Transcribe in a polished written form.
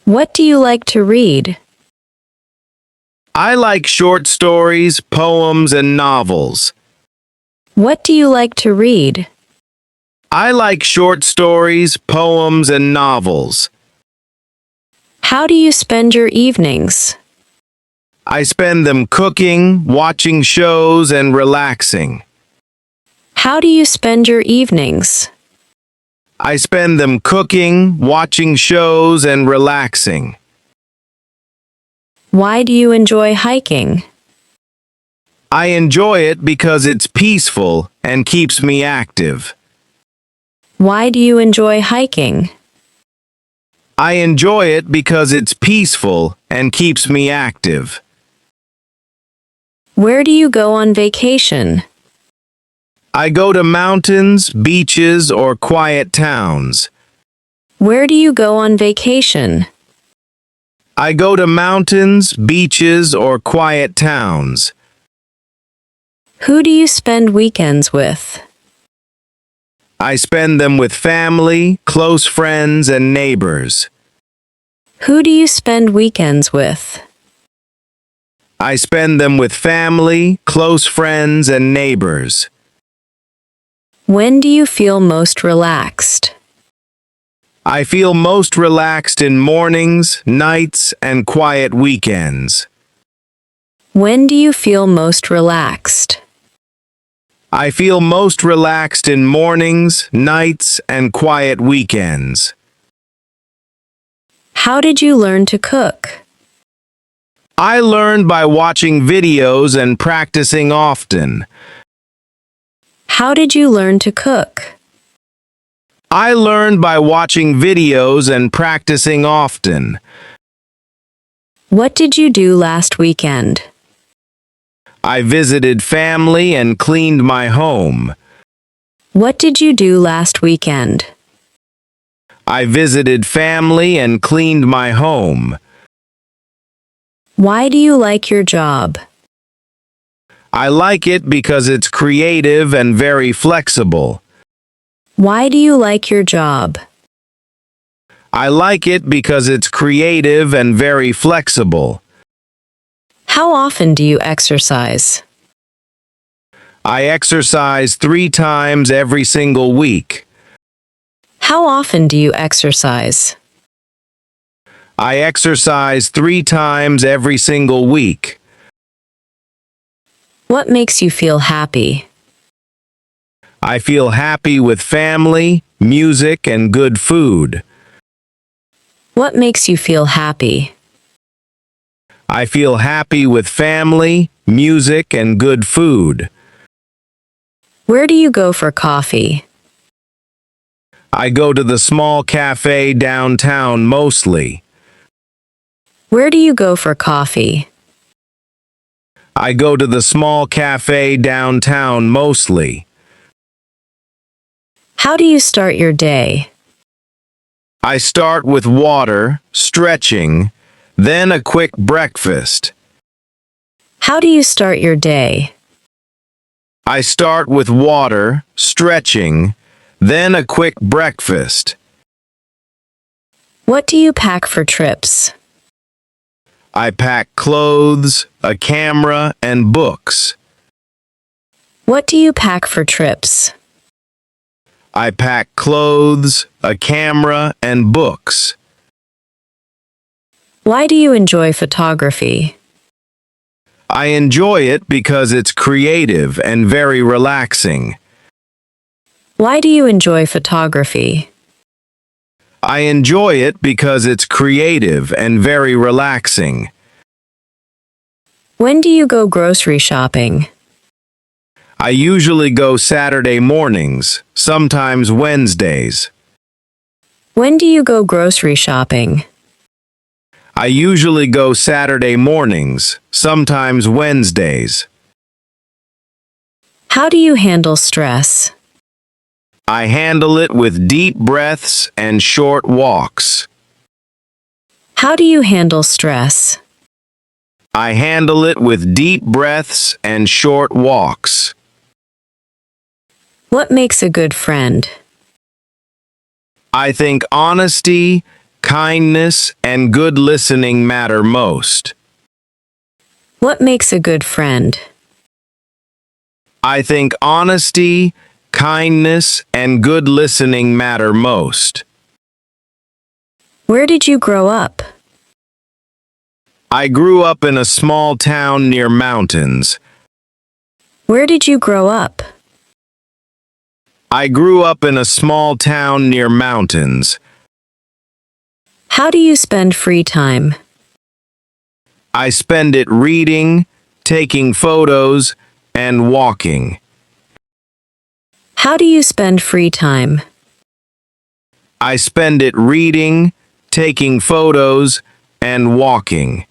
What do you like to read? I like short stories, poems, and novels. What do you like to read? I like short stories, poems, and novels. How do you spend your evenings? I spend them cooking, watching shows, and relaxing. How do you spend your evenings? I spend them cooking, watching shows, and relaxing. Why do you enjoy hiking? I enjoy it because it's peaceful and keeps me active. Why do you enjoy hiking? I enjoy it because it's peaceful and keeps me active. Where do you go on vacation? I go to mountains, beaches, or quiet towns. Where do you go on vacation? I go to mountains, beaches, or quiet towns. Who do you spend weekends with? I spend them with family, close friends, and neighbors. Who do you spend weekends with? I spend them with family, close friends, and neighbors. When do you feel most relaxed? I feel most relaxed in mornings, nights, and quiet weekends. When do you feel most relaxed? I feel most relaxed in mornings, nights, and quiet weekends. How did you learn to cook? I learned by watching videos and practicing often. How did you learn to cook? I learned by watching videos and practicing often. What did you do last weekend? I visited family and cleaned my home. What did you do last weekend? I visited family and cleaned my home. Why do you like your job? I like it because it's creative and very flexible. Why do you like your job? I like it because it's creative and very flexible. How often do you exercise? I exercise 3 times every single week. How often do you exercise? I exercise 3 times every single week. What makes you feel happy? I feel happy with family, music, and good food. What makes you feel happy? I feel happy with family, music, and good food. Where do you go for coffee? I go to the small cafe downtown mostly. Where do you go for coffee? I go to the small cafe downtown mostly. How do you start your day? I start with water, stretching, then a quick breakfast. How do you start your day? I start with water, stretching, then a quick breakfast. What do you pack for trips? I pack clothes, a camera, and books. What do you pack for trips? I pack clothes, a camera, and books. Why do you enjoy photography? I enjoy it because it's creative and very relaxing. Why do you enjoy photography? I enjoy it because it's creative and very relaxing. When do you go grocery shopping? I usually go Saturday mornings, sometimes Wednesdays. When do you go grocery shopping? I usually go Saturday mornings, sometimes Wednesdays. How do you handle stress? I handle it with deep breaths and short walks. How do you handle stress? I handle it with deep breaths and short walks. What makes a good friend? I think honesty, kindness, and good listening matter most. What makes a good friend? I think honesty, kindness, and good listening matter most. Where did you grow up? I grew up in a small town near mountains. Where did you grow up? I grew up in a small town near mountains. How do you spend free time? I spend it reading, taking photos, and walking. How do you spend free time? I spend it reading, taking photos, and walking.